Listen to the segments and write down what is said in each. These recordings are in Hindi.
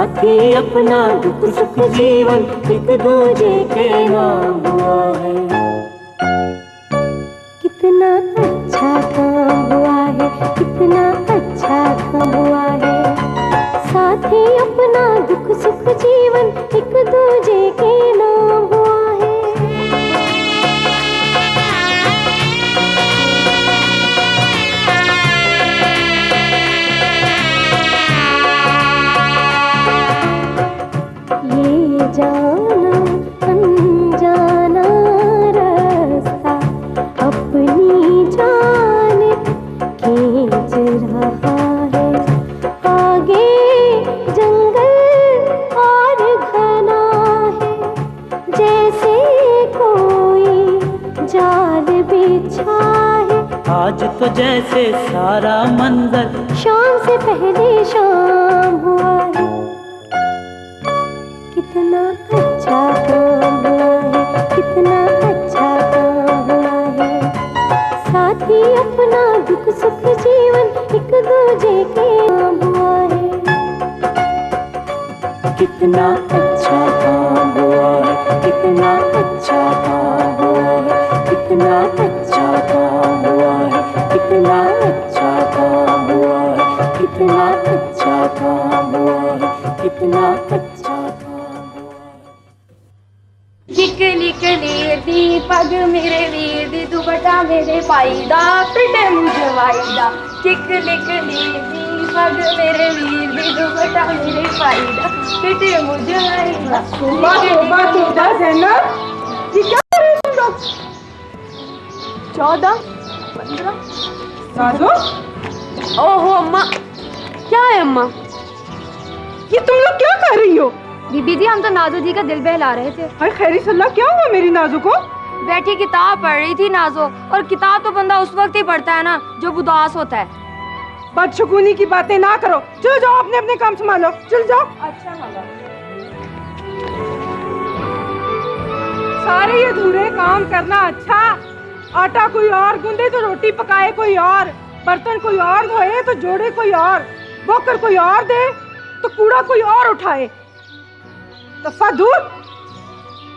साथी अपना दुख सुख जीवन एक दूजे के नाम हुआ है। कितना अच्छा काम हुआ है, कितना अच्छा काम हुआ है। साथी अपना दुख सुख जीवन एक दूजे के नाम हुआ है। ये जाना अनजाना रास्ता अपनी जान खींच रहा है। आगे जंगल और घना है, जैसे कोई जाल बिछा है। आज तो जैसे सारा मंजर शाम से पहले शाम हुआ है। कितना अच्छा काम हुआ है, कितना अच्छा काम हुआ है। साथी अपना दुख सुख जीवन एक दूजे के नाम हुआ है। कितना अच्छा काम हुआ है, कितना अच्छा काम हुआ है, कितना अच्छा काम हुआ है, कितना अच्छा काम हुआ है, कितना अच्छा काम हुआ है, कितना अच्छा काम हुआ है। चिकली कली दीपक मेरे वीर दी दुपट्टा मेरे पाईदा पिटे मुझे वाईदा। चिकली कली दीपक मेरे वीर दी दुपट्टा मेरे पाईदा पिटे मुझे वाईदा। ये क्या कर रहे हो तुम लोग? 14 15 नाज़ो, ओहो अम्मा, क्या है अम्मा? ये तुम लोग क्या कर रही हो? बीबी जी हम तो नाजो जी का दिल बहला रहे थे। हाय खैरी सल्ला, क्या हुआ मेरी नाज़ो को? बैठी किताब पढ़ रही थी नाजो, और किताब तो बंदा उस वक्त ही पढ़ता है ना जब उदास होता है। बदशगुनी की बातें ना करो, चलो जाओ अपने अपने काम संभालो, चल जाओ। अच्छा माला, सारे ये अधूरे काम करना अच्छा। आटा कोई और गूंदे तो रोटी पकाए कोई और, बर्तन कोई और धोए तो जोड़े कोई और, बोकर कोई और दे तो कूड़ा कोई और उठाए। दफा दूर।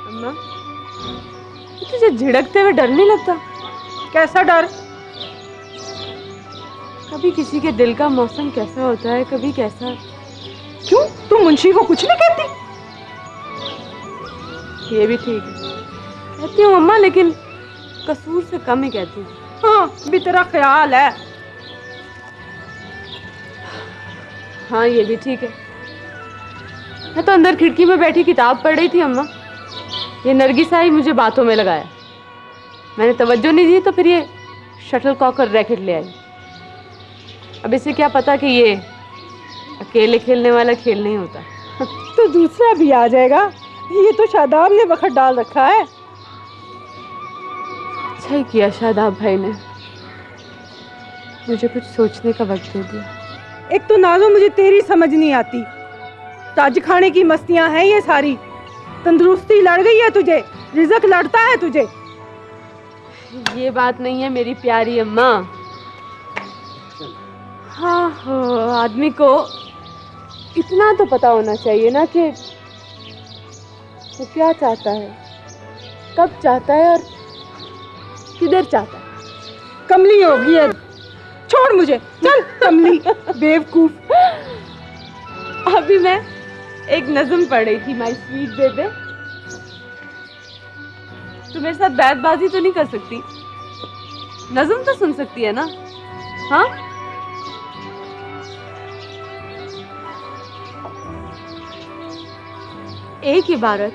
अम्मा, तुझे झिड़कते हुए डर नहीं लगता? कैसा डर? कभी किसी के दिल का मौसम कैसा होता है, कभी कैसा। क्यों, तुम मुंशी को कुछ नहीं कहती? ये भी ठीक है, कहती हूँ अम्मा, लेकिन कसूर से कम ही कहती हूँ। हाँ, भी तेरा ख्याल है। हाँ ये भी ठीक है। मैं तो अंदर खिड़की में बैठी किताब पढ़ रही थी अम्मा, ये नरगिस आई मुझे बातों में लगाया। मैंने तवज्जो नहीं दी तो फिर ये शटल कॉक और रैकेट ले आई। अब इसे क्या पता कि ये अकेले खेलने वाला खेल नहीं होता। तो दूसरा भी आ जाएगा, ये तो शादाब ने वक्त डाल रखा है। अच्छा ही किया शादाब भाई ने मुझे कुछ सोचने का वक्त दे दिया। एक तो नाज़ो मुझे तेरी समझ नहीं आती, ताज खाने की मस्तियां हैं ये सारी। तंदुरुस्ती लड़ गई है तुझे, रिज़्क लड़ता है तुझे। ये बात नहीं है मेरी प्यारी अम्मा। हाँ आदमी को इतना तो पता होना चाहिए ना कि वो क्या चाहता है, कब चाहता है और किधर चाहता है। कमली होगी है, छोड़ मुझे, चल कमली बेवकूफ। अभी मैं एक नज़म पढ़ रही थी, माय स्वीट बेबे। तू मेरे साथ बैतबाजी तो नहीं कर सकती, नज़म तो सुन सकती है ना? हाँ एक इबारत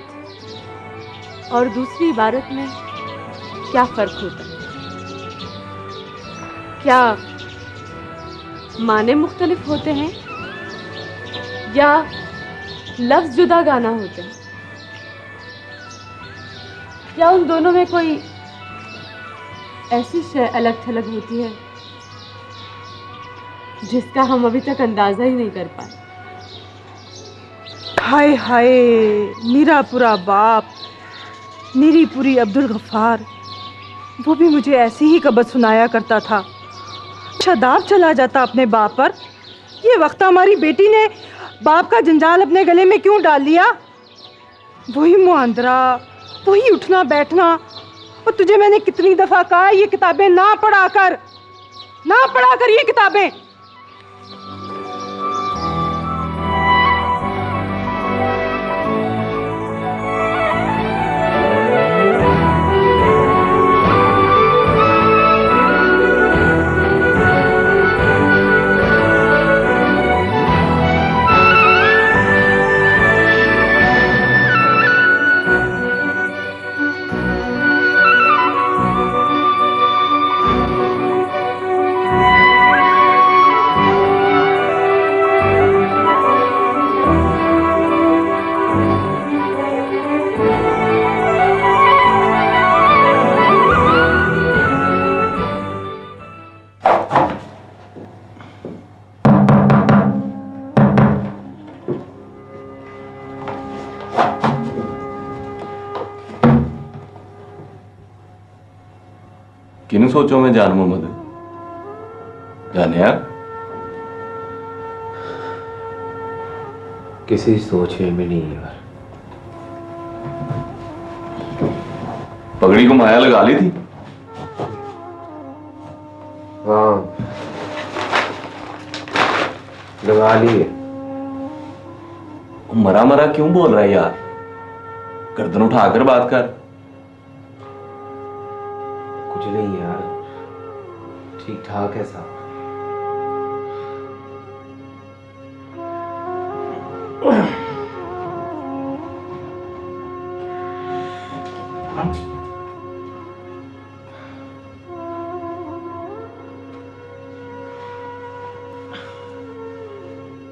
और दूसरी इबारत में क्या फर्क होता है? क्या माने मुख्तलिफ होते हैं या लफ्ज जुदा गाना होते हैं? या उन दोनों में कोई ऐसी शय अलग थलग होती है जिसका हम अभी तक अंदाजा ही नहीं कर पाए? हाय हाय, मेरा पूरा बाप, मेरी पूरी अब्दुल गफ्फार, वो भी मुझे ऐसी ही कबत सुनाया करता था। शादाब चला जाता अपने बाप पर, ये वक्त हमारी बेटी ने बाप का जंजाल अपने गले में क्यों डाल लिया? वही मुआंदरा, वही उठना बैठना। और तुझे मैंने कितनी दफा कहा ये किताबें ना पढ़ा कर, ना पढ़ा कर ये किताबें। किन्हू सोचो मैं जान मोहम्मद जानिया किसी सोच में नहीं यार। पगड़ी को माया लगा ली थी। हाँ लगा ली है। मरा मरा क्यों बोल रहा है यार? गर्दन उठाकर बात कर। कुछ नहीं यार, ठीक ठाक है साहब।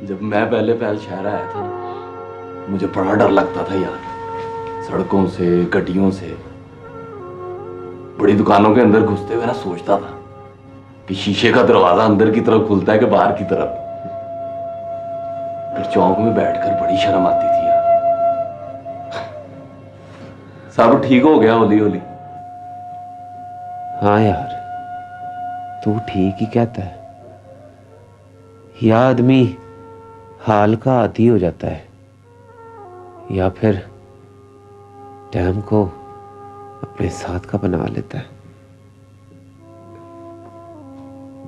जब मैं पहले पहल शहर आया था ना, मुझे बड़ा डर लगता था यार। सड़कों से, गड्डियों से, बड़ी दुकानों के अंदर घुसते हुए ना सोचता था कि शीशे का दरवाजा अंदर की तरफ खुलता है कि बाहर की तरफ। फिर चौक में बैठकर बड़ी शर्म आती थी यार। सब ठीक हो गया होली होली। हाँ यार तू ठीक ही कहता है। या आदमी हाल का आदी हो जाता है या फिर टाइम को अपने साथ का बना लेता है।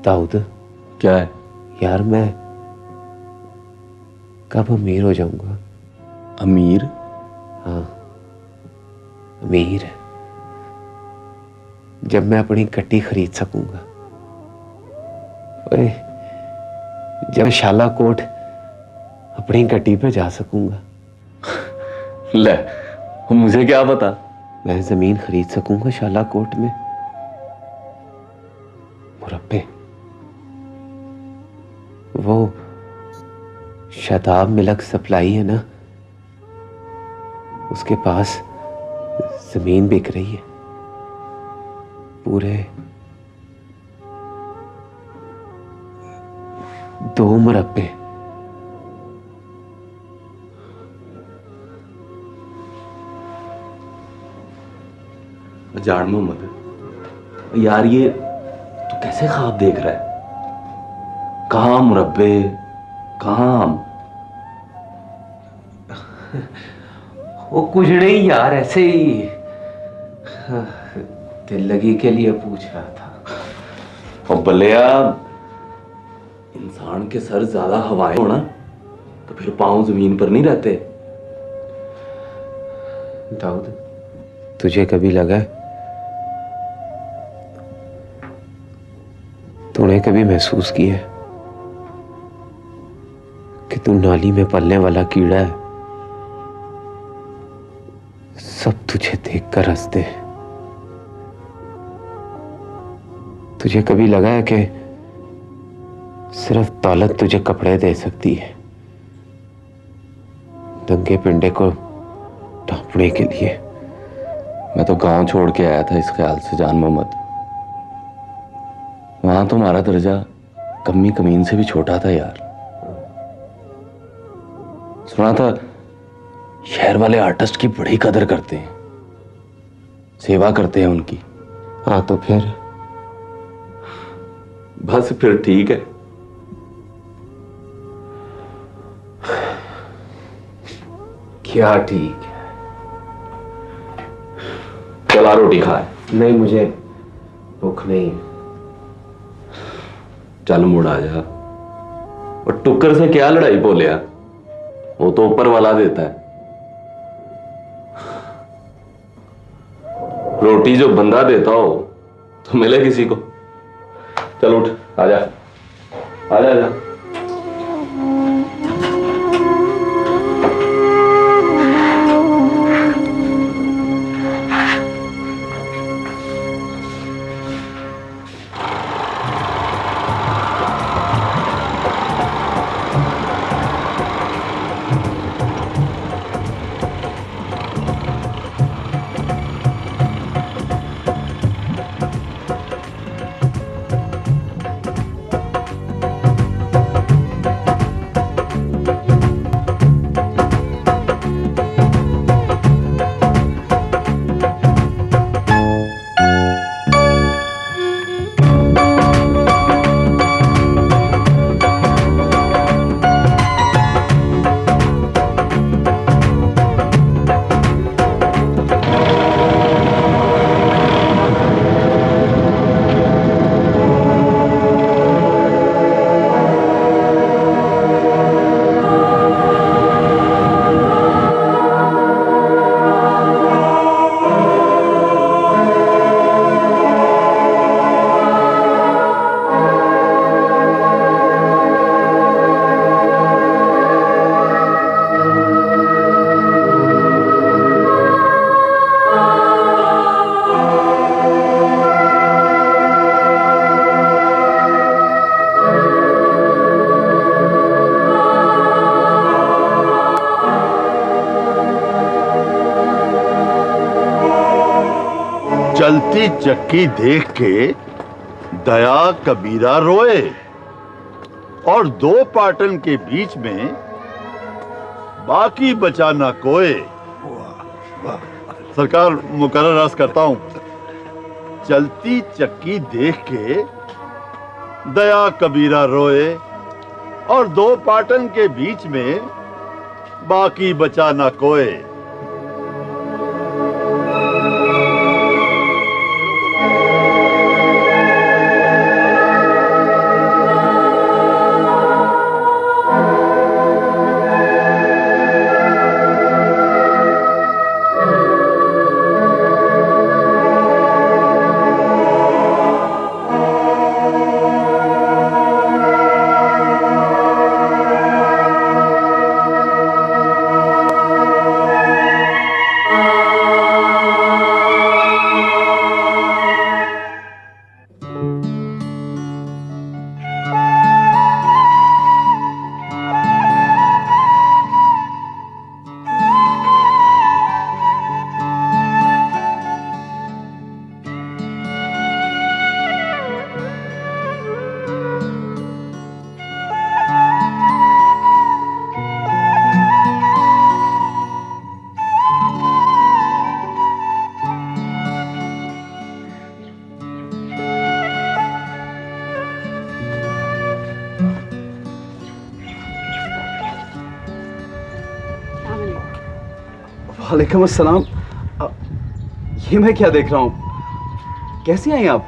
दाऊद क्या है यार, मैं कब अमीर हो जाऊंगा? अमीर? हाँ अमीर, जब मैं अपनी गड्डी खरीद सकूंगा। ओए, जब शाला कोट अपनी गड्डी पे जा सकूंगा। ले, मुझे क्या पता। मैं जमीन खरीद सकूंगा शाला कोट में। मुरब्बे, वो शताब मिल्क सप्लाई है ना, उसके पास जमीन बिक रही है पूरे 2 मुरब्बे। जान मोहम्मद यार, ये तू कैसे ख्वाब देख रहा है? कहाँ मुरब्बे, कहाँ आम? वो कुछ नहीं यार, ऐसे ही दिल लगी के लिए पूछ रहा था। और बल्लेया, इंसान के सर ज्यादा हवाएं होना तो फिर पांव जमीन पर नहीं रहते। दाऊद, तुझे कभी लगा, तूने कभी महसूस किया कि तू नाली में पलने वाला कीड़ा है? सब तुझे देखकर हंसते हैं। तुझे कभी लगा है कि सिर्फ दौलत तुझे कपड़े दे सकती है नंगे पिंडे को ढांपने के लिए? मैं तो गांव छोड़ के आया था इस ख्याल से जान मोहम्मद। वहां तो हमारा दर्जा कमी कमीन से भी छोटा था यार। सुना था शहर वाले आर्टिस्ट की बड़ी कदर करते हैं, सेवा करते हैं उनकी। हाँ तो फिर? बस फिर ठीक है। क्या ठीक है? चला रोटी खाए। नहीं, मुझे भूख नहीं। चल मुड़ आ जा। और टुक्कर से क्या लड़ाई बोलिया, वो तो ऊपर वाला देता है। रोटी जो बंदा देता हो तो मिले किसी को। चल उठ, आजा आजा आजा। चलती चक्की देख के दया कबीरा रोए और दो पाटन के बीच में बाकी बचा ना कोए। सरकार मुकर्रर अर्ज करता हूं, चलती चक्की देख के दया कबीरा रोए और दो पाटन के बीच में बाकी बचा ना कोए। वालेकुम अस्सलाम। ये मैं क्या देख रहा हूँ? कैसी आई आप?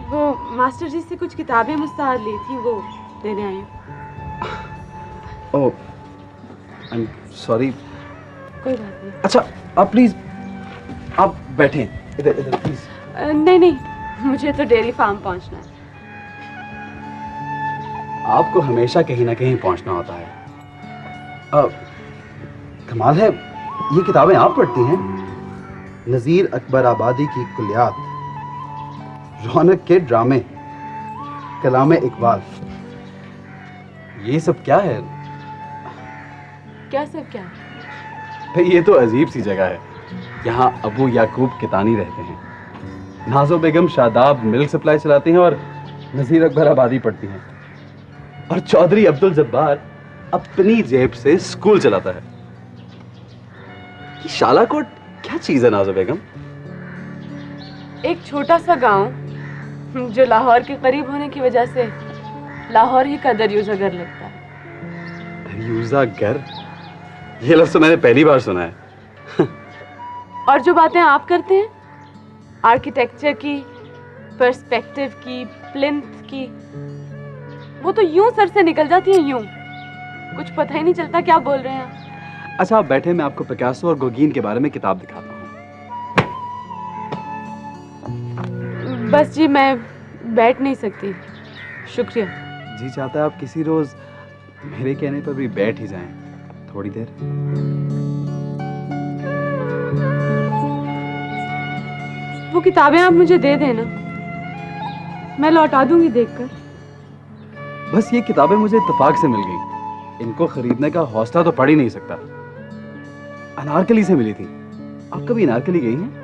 वो मास्टर जी से कुछ किताबें मुस्ताद ली थी, वो देने आई हूँ। ओह, आई एम सॉरी। कोई बात नहीं। अच्छा, आप प्लीज आप बैठें इधर इधर प्लीज। नहीं नहीं, मुझे तो डेयरी फार्म पहुँचना है। आपको हमेशा कहीं ना कहीं पहुंचना होता है। कमाल है, ये किताबें आप पढ़ती हैं? नज़ीर अकबर आबादी की कुलियात, रौनक के ड्रामे, कलामे इकबाल, ये सब क्या है? क्या सब क्या? भाई ये तो अजीब सी जगह है। यहाँ अबू याकूब कितानी रहते हैं, नाजो बेगम शादाब मिल्क सप्लाई चलाती हैं और नज़ीर अकबर आबादी पढ़ती हैं, और चौधरी अब्दुल जब्बार अपनी जेब से स्कूल चलाता है। ये शालाकोट क्या चीज है नाजो बेगम? एक छोटा सा गांव जो लाहौर के करीब होने की वजह से लाहौर ही का दरियाज़ा घर लगता है। दरियाज़ा घर? ये लफ्ज़ तो मैंने पहली बार सुना है। और जो बातें आप करते हैं, आर्किटेक्चर की, पर्सपेक्टिव की, प्लिंथ की, वो तो यूं सर से निकल जाती है, यूं कुछ पता ही नहीं चलता क्या बोल रहे हैं आप। अच्छा आप बैठे, मैं आपको पिकासो और गोगीन के बारे में किताब दिखाता हूँ। बस जी मैं बैठ नहीं सकती, शुक्रिया। जी चाहता है आप किसी रोज मेरे कहने पर भी बैठ ही जाएं थोड़ी देर। वो किताबें आप मुझे दे देना, मैं लौटा दूंगी देखकर। बस ये किताबें मुझे इत्तेफाक से मिल गई, इनको खरीदने का हौसला तो पड़ ही नहीं सकता। अनारकली से मिली थी। आप कभी अनारकली गई हैं?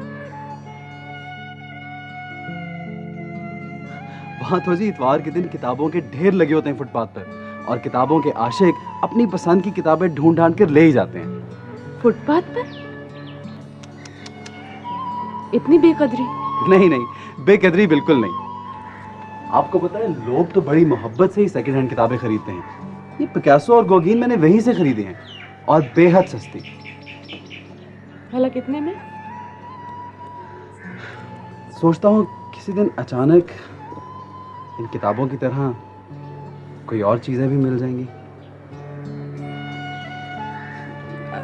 वहां तो जी इतवार के दिन किताबों के ढेर लगे होते हैं फुटपाथ पर, और किताबों के आशिक अपनी पसंद की किताबें ढूंढ ढांढ कर ले ही जाते हैं। फुटपाथ पर? इतनी बेकदरी? नहीं नहीं, बेकदरी बिल्कुल नहीं। आपको पता है लोग तो बड़ी मोहब्बत से ही सेकंड हैंड किताबें खरीदते हैं। ये पिकासो और गोगीन मैंने वहीं से खरीदी हैं, और बेहद सस्ती। भला कितने में? सोचता हूँ किसी दिन अचानक इन किताबों की तरह कोई और चीजें भी मिल जाएंगी।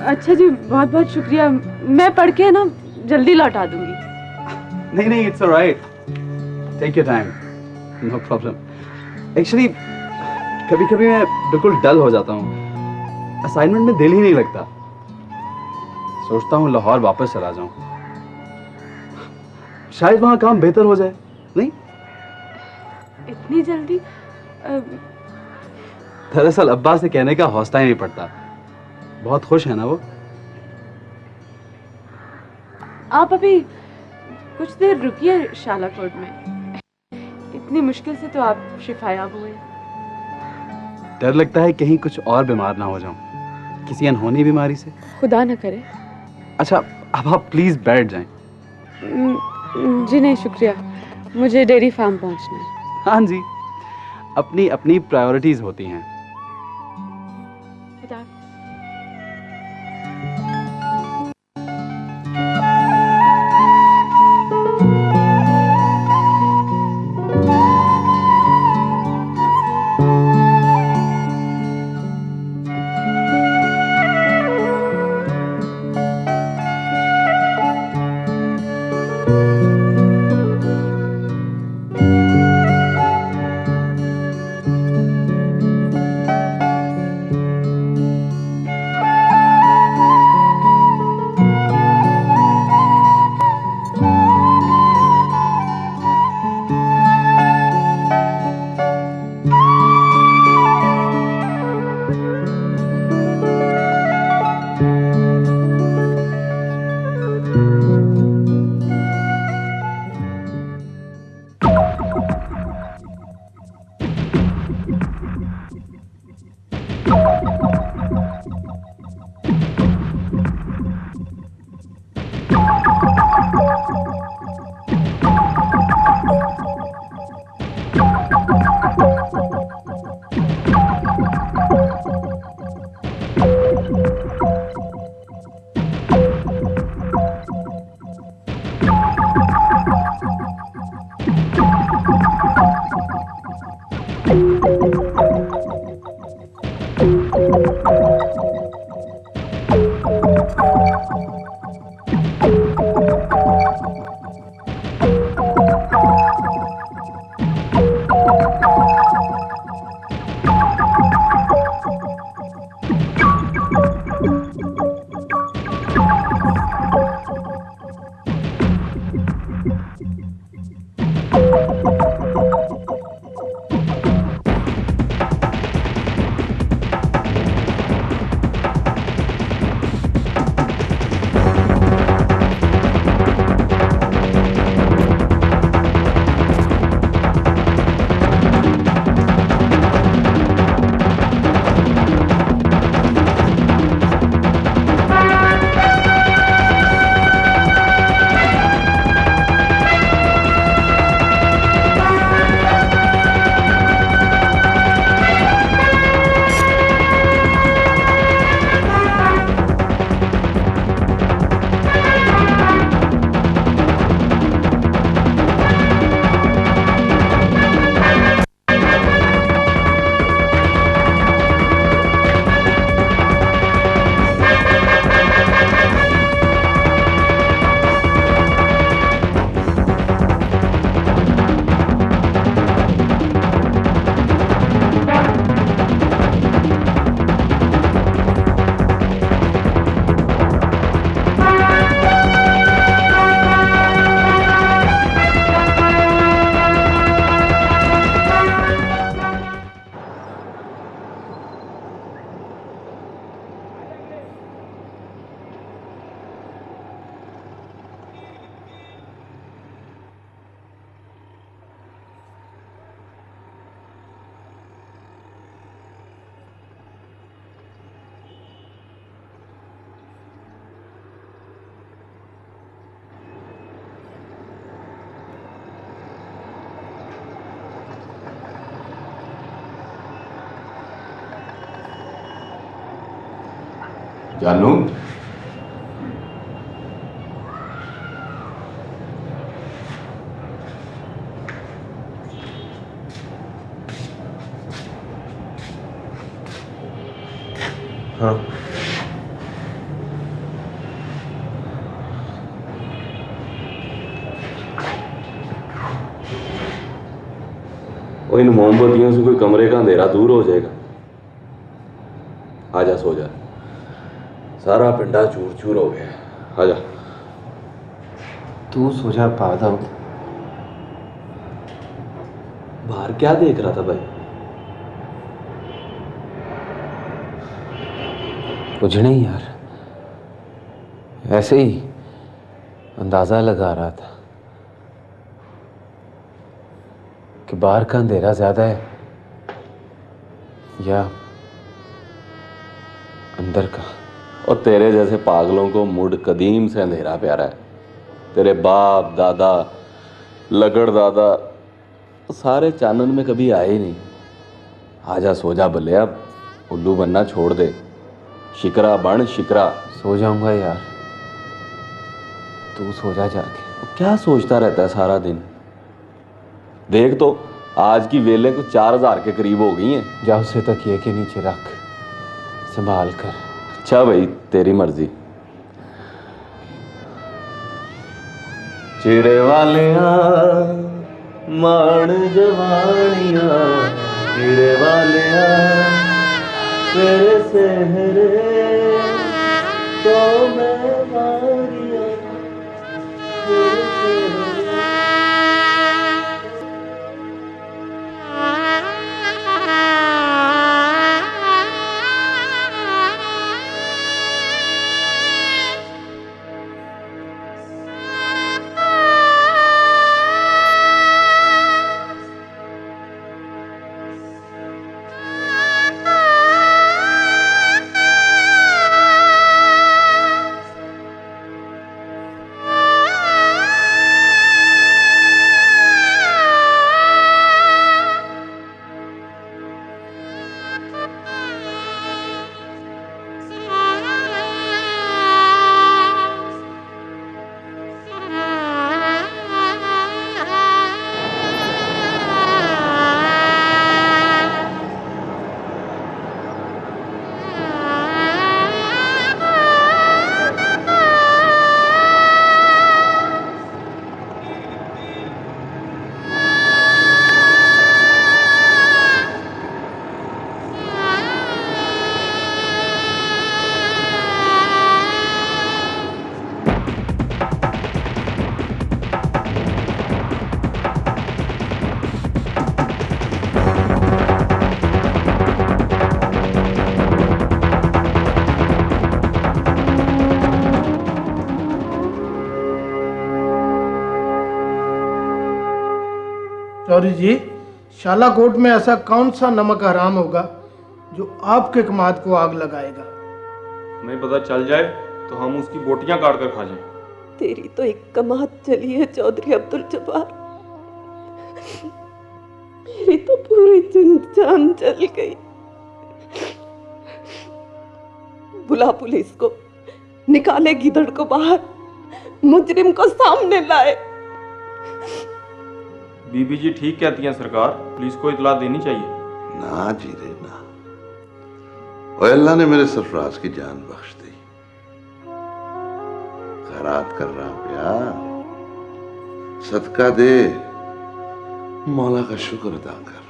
अच्छा जी, बहुत बहुत शुक्रिया। मैं पढ़ के ना जल्दी लौटा दूंगी। नहीं नहीं, it's alright, take your time, no problem. Actually कभी कभी मैं बिल्कुल डल हो जाता हूँ, असाइनमेंट में दिल ही नहीं लगता। सोचता हूँ लाहौर वापस चला जाऊं, शायद वहां काम बेहतर हो जाए। नहीं, इतनी जल्दी? दरअसल अब्बा से कहने का हौसला ही नहीं पड़ता। बहुत खुश है ना वो। आप अभी कुछ देर रुकिए शालाकोट में, इतनी मुश्किल से तो आप शिफायाब हुए। डर लगता है कहीं कुछ और बीमार ना हो जाऊं, किसी अनहोनी बीमारी से। खुदा न करे। अच्छा अब आप प्लीज बैठ जाएं। जी नहीं शुक्रिया, मुझे डेयरी फार्म पहुंचना है। हाँ जी, अपनी अपनी प्रायोरिटीज होती हैं। खुदा। जानू हाँ और इन मोमबत्तियों से कोई कमरे का अंधेरा दूर हो जाएगा। आजा सो जा, सारा पिंडा चूर चूर हो गया। आजा। तू सो जा पादा। बाहर क्या देख रहा था भाई? कुछ नहीं यार, ऐसे ही अंदाजा लगा रहा था कि बाहर का अंधेरा ज्यादा है या अंदर का। और तेरे जैसे पागलों को मुड कदीम से अंधेरा प्यारा है। तेरे बाप दादा लगड़ दादा सारे चानन में कभी आए ही नहीं। आजा सो जा बल्ले, अब उल्लू बनना छोड़ दे। शिकरा बन शिकरा। सो जाऊंगा यार, तू सो जा जाके। क्या सोचता रहता है सारा दिन? देख तो आज की वेलें कुछ 4000 के करीब हो गई हैं। जा उसे तकिए के नीचे रख, संभाल कर। अच्छा भाई, तेरी मर्जी। चिड़े वालिया मान जवानिया, चिड़े वालिया तेरे सेहरे तो मैं मारिया, तेरे सेहरे। चौधरी जी, शालाकोट में ऐसा कौन सा नमक हराम होगा जो आपके कमाद को आग लगाएगा? नहीं पता चल जाए तो हम उसकी बोटियां काट कर खा जाएं। तेरी तो एक कमात चली है चौधरी अब्दुल जब्बार, मेरी तो पूरी जान चल गई। बुला पुलिस को, निकाले गिदड़ को बाहर, मुजरिम को सामने लाए। बीबी जी ठीक कहती हैं सरकार, पुलिस को इतला देनी चाहिए। ना जी रे ना, और अल्लाह ने मेरे सरफराज की जान बख्श दी। खैरात कर रहा प्यार, सदका दे, मौला का शुक्र अदा कर।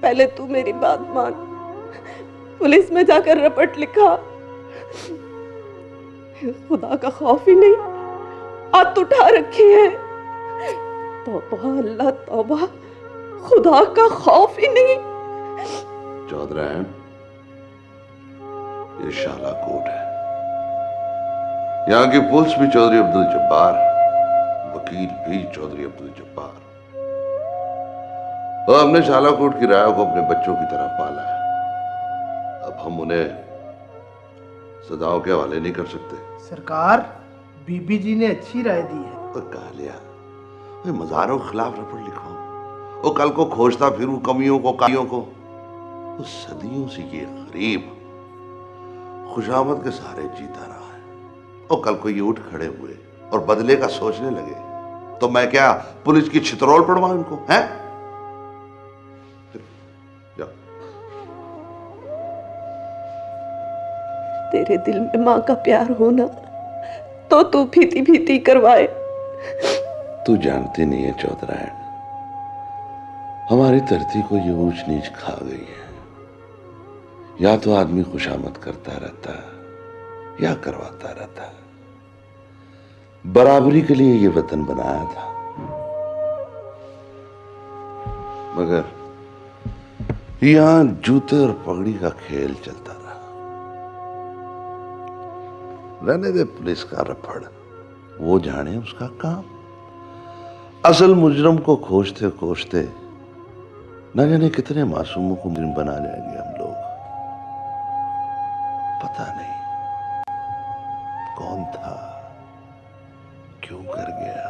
पहले तू मेरी बात मान, पुलिस में जाकर रपट लिखा। खुदा का खौफ ही नहीं, हाथ उठा रखी है। तौबा अल्लाह तौबा, खुदा का खौफ ही नहीं। चौधरा है, ये शालाकोट है। यहाँ की पुलिस भी चौधरी अब्दुल जब्बार, वकील भी चौधरी अब्दुल जब्बार। और हमने शालाकोट की राय को अपने बच्चों की तरह पाला है। अब हम उन्हें सजाओं के हवाले नहीं कर सकते। सरकार, बीबी जी ने अच्छी राय दी है। और कहा लिया मजारों के खिलाफ रपट लिखो, वो कल को खोजता फिरूं कमियों को, काइयों को। वो सदियों से ये गरीब खुशामद के सहारे जीता रहा है। और कल को ये उठ खड़े हुए और बदले का सोचने लगे तो मैं क्या पुलिस की छितरौल पड़वाऊं इनको, हैं? जाओ। तेरे दिल में माँ का प्यार होना तो तू भीती भीती करवाए। तू जानती नहीं है चौधरायण, हमारी धरती को ये ऊंच नीच खा गई है। या तो आदमी खुशामद करता रहता है या करवाता रहता है। बराबरी के लिए ये वतन बनाया था, मगर यहां जूते और पगड़ी का खेल चलता रहा। रहने दे पुलिस का रफड़, वो जाने उसका काम। असल मुजरम को खोजते खोजते न जाने कितने मासूमों को मुजरिम बना लेंगे हम लोग। पता नहीं कौन था, क्यों कर गया।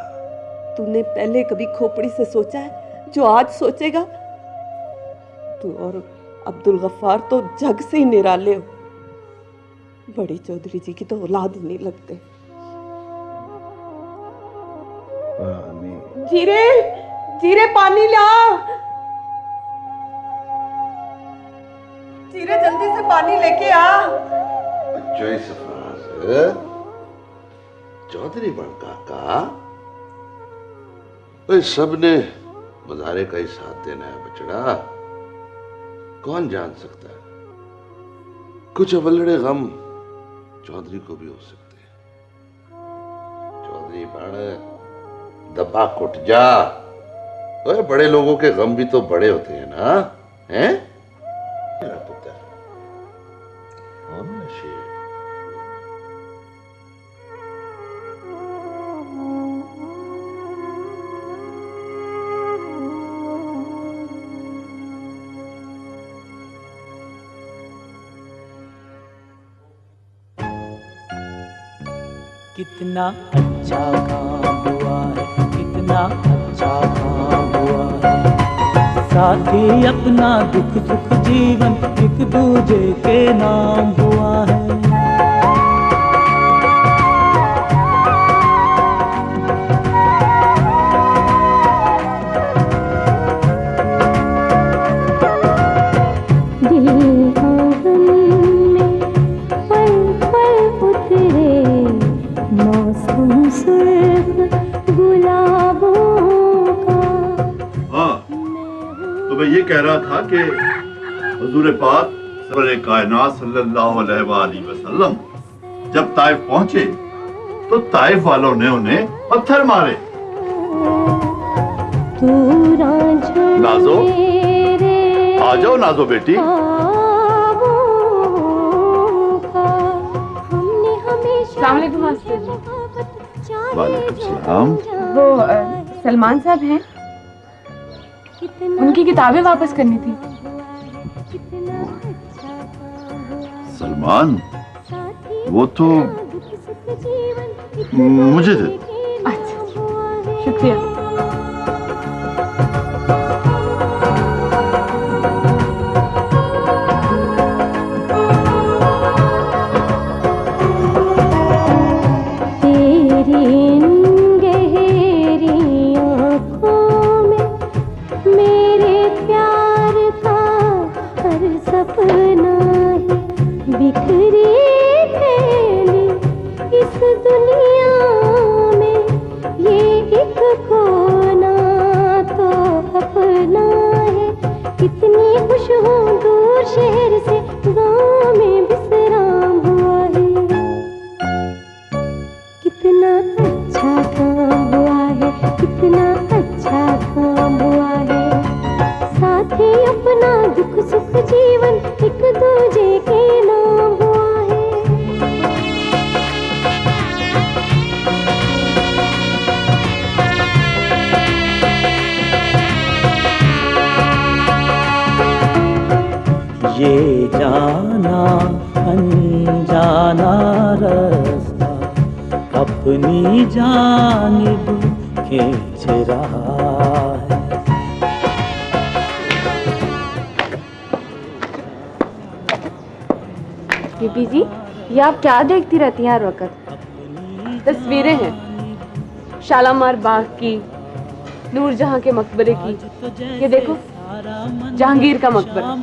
तूने पहले कभी खोपड़ी से सोचा है जो आज सोचेगा? तू और अब्दुल गफ्फार तो जग से ही निराले हो। बड़ी चौधरी जी की तो औलाद ही नहीं लगते। जीरे जीरे पानी ला। जीरे जल्दी से पानी लेके आ। जय सफाज चौधरी बड़ काका, सबने मुजारे का ही साथ देना है बचड़ा। कौन जान सकता है, कुछ अवलड़े गम चौधरी को भी हो सकते हैं। चौधरी बड़ दबा कुट जा। ओए बड़े लोगों के गम भी तो बड़े होते हैं ना, हैं? मेरा पुत्र कौन है शेर? कितना अच्छा काम हुआ है, कितना अच्छा काम हुआ है। साथी अपना दुख सुख जीवन एक दूजे के नाम हुआ है। तो मैं ये कह रहा था कि हुजूर पाक सरवरे कायनात सल्लल्लाहु अलैहि वसल्लम जब ताइफ पहुंचे तो ताइफ वालों ने उन्हें पत्थर मारे। नाजो, आ जाओ नाजो बेटी। अस्सलाम वालेकुम मास्टर जी। वालेकुम सलाम। वो सलमान साहब हैं, उनकी किताबें वापस करनी थी। सलमान, वो तो मुझे दे। अच्छा, शुक्रिया। ये जाना अनजाना रास्ता अपनी जानिब खींच रहा है। बीबी जी, ये आप क्या देखती रहती हैं हर वक्त? तस्वीरें हैं, शालामार बाग की, नूरजहां के मकबरे की। ये देखो, जहांगीर का मकबरा।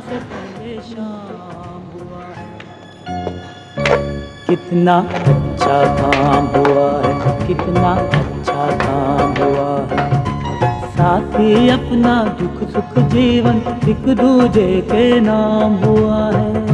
कितना अच्छा काम हुआ है, कितना अच्छा काम हुआ है। साथी अपना दुख सुख जीवन एक दूजे के नाम हुआ है।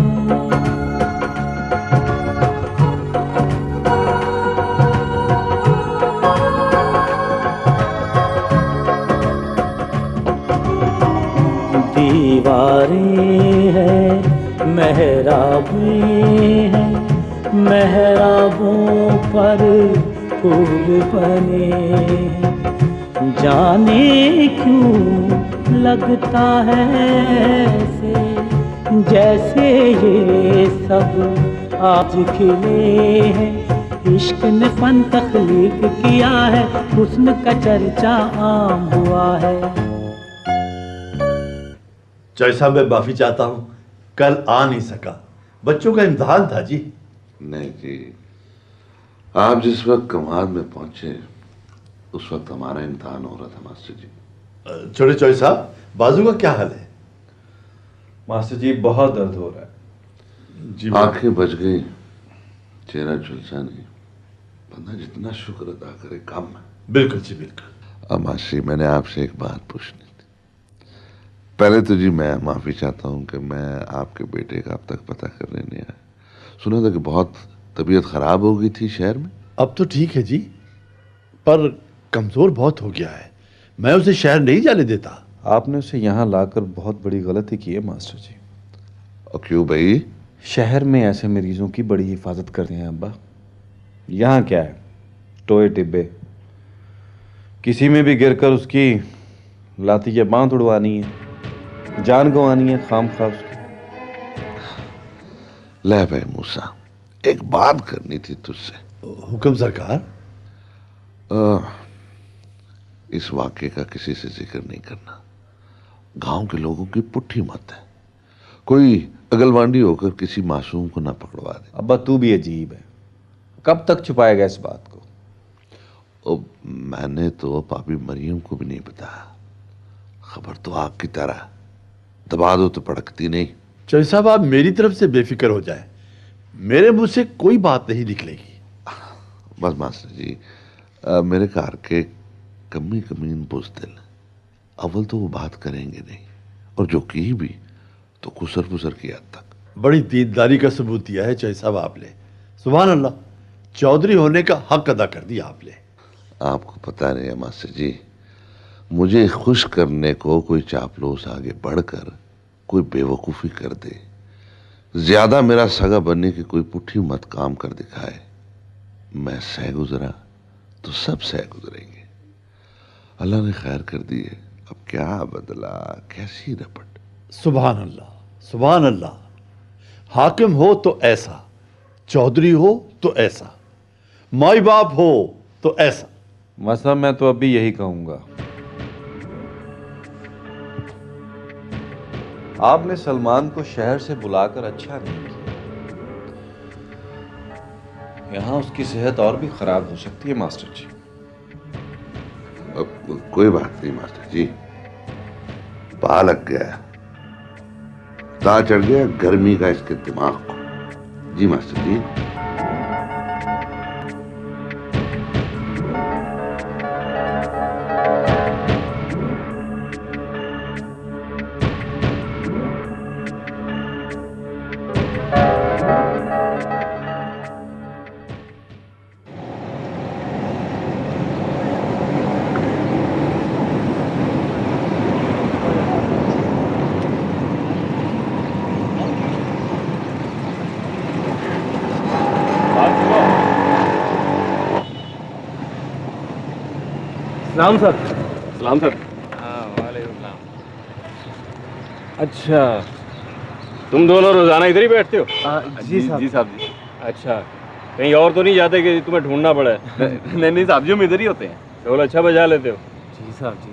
दीवारें हैं, मेहराबें हैं, मेहराबों पर फूल बने हैं। जाने क्यों लगता है ऐसे, जैसे ये सब आज खिले हैं। इश्क ने फन तख्लीक किया है, हुस्न का चर्चा आम हुआ है। जैसा मैं माफी चाहता हूँ, कल आ नहीं सका, बच्चों का इम्तिहान था जी। नहीं जी, आप जिस वक्त कमाल में पहुंचे उस वक्त हमारा इम्तिहान हो रहा था मास्टर जी। छोटे चौधरी साहब, बाजू का क्या हाल है? मास्टर जी बहुत दर्द हो रहा है जी। आंखें बच गई, चेहरा झुलसा नहीं। बंदा जितना शुक्र अदा करे कम है। बिल्कुल जी, बिल्कुल। अब मास्टर जी, मैंने आपसे एक बात पूछनी थी। पहले तो जी मैं माफी चाहता हूँ कि मैं आपके बेटे का अब तक पता करने नहीं आया। सुना था कि बहुत तबीयत खराब हो गई थी शहर में। अब तो ठीक है जी, पर कमजोर बहुत हो गया है। मैं उसे शहर नहीं जाने देता। आपने उसे यहाँ लाकर बहुत बड़ी गलती की है मास्टर जी। और क्यों भाई? शहर में ऐसे मरीजों की बड़ी हिफाजत करते हैं अब्बा। यहाँ क्या है, टोए टिब्बे, किसी में भी गिरकर उसकी लाती के बांध उड़वानी है, जान गंवानी है खाम खा उसकी। ले भाई मूसा, एक बात करनी थी तुझसे। हुक्म सरकार। इस वाक्य का किसी से जिक्र नहीं करना। गांव के लोगों की पुट्ठी मत है, कोई अगलवांडी होकर किसी मासूम को ना पकड़वा दे। अब्बा तू भी अजीब है, कब तक छुपाएगा इस बात को? मैंने तो पापी मरियम को भी नहीं बताया। खबर तो आग की तरह, दबा दो तो भड़कती नहीं। चौधरी साहब, आप मेरी तरफ से बेफिक्र हो जाए, मेरे मुंह से कोई बात नहीं निकलेगी। बस मास्टर जी, मेरे कार के कमी कमीन बुज़दिल, अव्वल तो वो बात करेंगे नहीं, और जो की भी तो कुसर पुसर की हद तक। बड़ी दीनदारी का सबूत दिया है चौधरी साहब आपने। सुभान अल्लाह, चौधरी होने का हक अदा कर दिया आपने। आपको पता नहीं है मास्टर जी, मुझे खुश करने को कोई चापलूस आगे बढ़कर कोई बेवकूफ़ी कर दे, ज्यादा मेरा सगा बनने की कोई पुट्ठी मत काम कर दिखाए, मैं सह गुजरा तो सब सह गुजरेंगे। अल्लाह ने खैर कर दी है, अब क्या बदला, कैसी रपट। सुभान अल्लाह, सुभान अल्लाह। हाकिम हो तो ऐसा, चौधरी हो तो ऐसा, माई बाप हो तो ऐसा। मसला मैं तो अभी यही कहूंगा, आपने सलमान को शहर से बुलाकर अच्छा नहीं किया। यहाँ उसकी सेहत और भी खराब हो सकती है मास्टर जी। अब कोई बात नहीं मास्टर जी, पा लग गया, ता चढ़ गया गर्मी का इसके दिमाग को। जी मास्टर जी। सलाम सर। सलाम सर। अच्छा, तुम दोनों रोजाना इधर ही बैठते हो? जी साहब। जी साहब जी। अच्छा, कहीं और तो नहीं जाते कि तुम्हें ढूंढना पड़े? नहीं साहब जी, हम इधर ही होते हैं। ढोल अच्छा बजा लेते हो? जी साहब जी।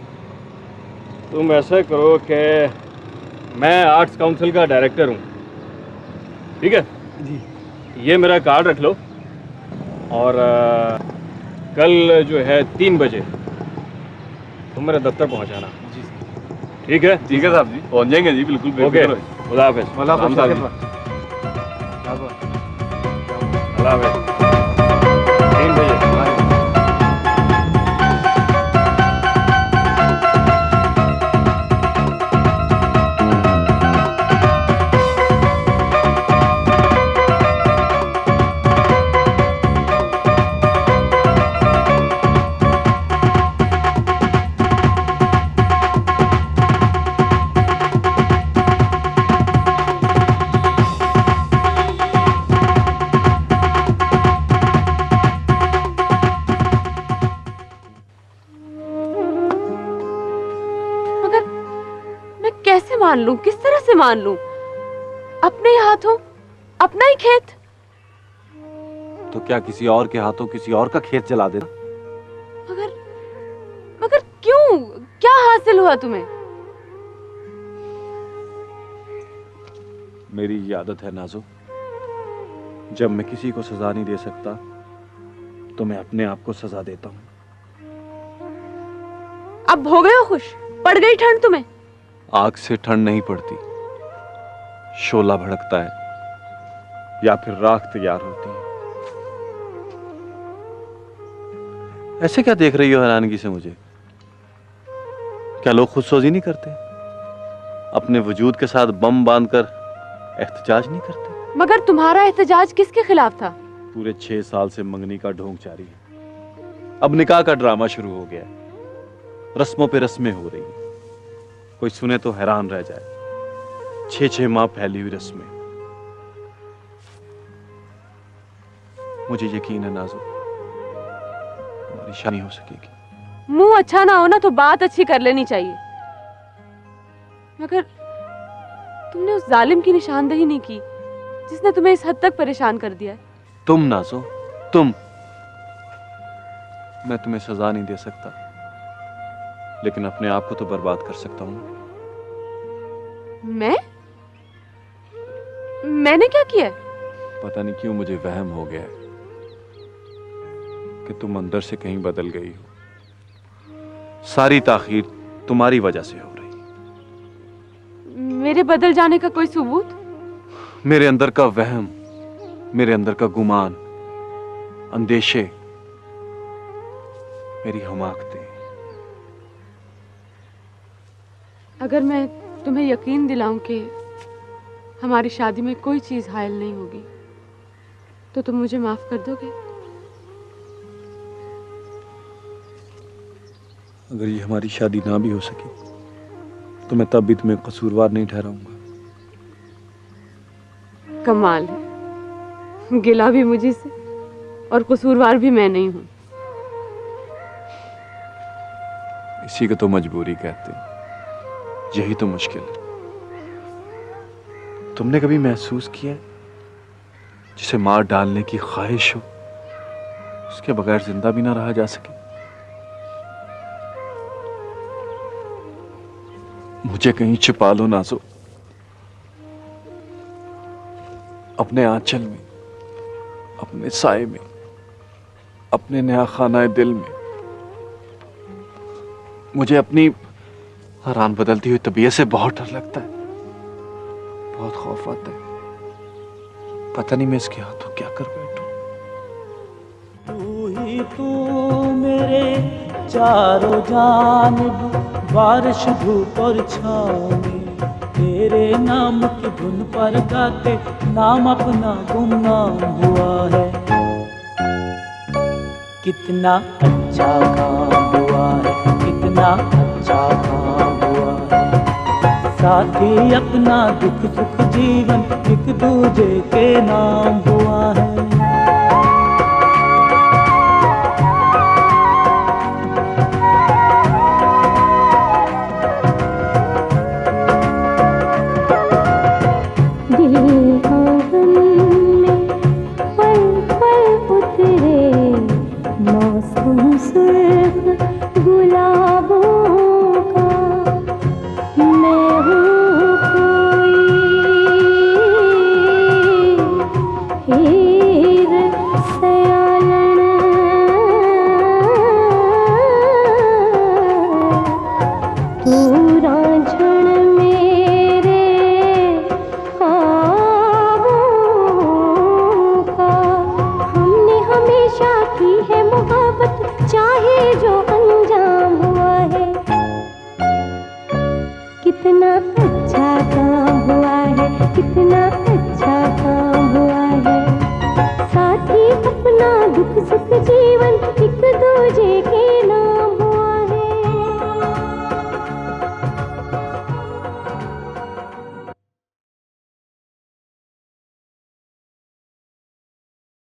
तुम ऐसा करो कि मैं आर्ट्स काउंसिल का डायरेक्टर हूँ, ठीक है? जी। ये मेरा कार्ड रख लो और कल जो है 3 बजे तुम मेरे दफ्तर पहुंचाना। ठीक है? ठीक है साहब जी, पहुंच जाएंगे जी, बिल्कुल ओके, बेफिक्र रहिए। खुदा हाफिज। खुदा हाफिज। खुदा हाफिज। 3 बजे। मगर मैं कैसे मान लूं, किस तरह से मान लूं? अपने ही हाथों अपना ही खेत। तो क्या किसी और के हाथों किसी और का खेत जला देना? मगर मगर क्यों, क्या हासिल हुआ तुम्हें? मेरी ये आदत है नाजो, जब मैं किसी को सजा नहीं दे सकता तो मैं अपने आप को सजा देता हूँ। अब हो गए हो खुश? पड़ गई ठंड तुम्हें? आग से ठंड नहीं पड़ती, शोला भड़कता है या फिर राख तैयार होती है। ऐसे क्या देख रही हो हैरानगी से मुझे? क्या लोग खुदसोजी नहीं करते? अपने वजूद के साथ बम बांधकर एहतजाज नहीं करते? मगर तुम्हारा एहतजाज किसके खिलाफ था? पूरे 6 साल से मंगनी का ढोंग जारी है। अब निकाह का ड्रामा शुरू हो गया है। रस्मों पे रस्में हो रही हैं। कोई सुने तो हैरान रह जाए। 6-6 माह फैली हुई रस्में। मुझे यकीन है नाज़ो, हमारी शादी हो सकेगी। मुंह अच्छा ना हो ना तो बात अच्छी कर लेनी चाहिए। मगर तुमने उस जालिम की निशानदेही नहीं की जिसने तुम्हें इस हद तक परेशान कर दिया है। तुम नाज़ो, तुम। मैं तुम्हें सजा नहीं दे सकता, लेकिन अपने आप को तो बर्बाद कर सकता हूं। मैंने क्या किया? पता नहीं क्यों मुझे वहम हो गया है कि तुम अंदर से कहीं बदल गई हो। सारी ताखीर तुम्हारी वजह से हो रही। मेरे बदल जाने का कोई सबूत? मेरे अंदर का वहम, मेरे अंदर का गुमान, अंदेशे, मेरी हमाकतें। अगर मैं तुम्हें यकीन दिलाऊं कि हमारी शादी में कोई चीज हायल नहीं होगी तो तुम मुझे माफ कर दोगे? अगर ये हमारी शादी ना भी हो सकी तो मैं तब भी तुम्हें कसूरवार नहीं ठहराऊंगा। कमाल है, गिला भी मुझे से और कसूरवार भी मैं नहीं हूं। इसी को तो मजबूरी कहते हैं, यही तो मुश्किल है। तुमने कभी महसूस किया है जिसे मार डालने की ख्वाहिश हो, उसके बगैर जिंदा भी ना रहा जा सके? मुझे कहीं छिपा लो नाज़ो, अपने आंचल में, अपने साए में, अपने नया खाना दिल में। मुझे अपनी हैरान बदलती हुई तबीयत से बहुत डर लगता है, बहुत खौफ आता है। पता नहीं मैं इसके हाथों क्या कर बैठूं। तू ही तू मेरे चारों जानिब, बारिश धूप और छाँव में तेरे नाम की धुन पर गाते नाम अपना गुमनाम हुआ है। कितना अच्छा काम हुआ है, कितना अच्छा काम हुआ है। साथी अपना दुख सुख जीवन एक दूजे के नाम हुआ है। हे अच्छा काम हुआ है, कितना अच्छा काम हुआ है। साथी अपना दुख सुख जीवन एक दूजे के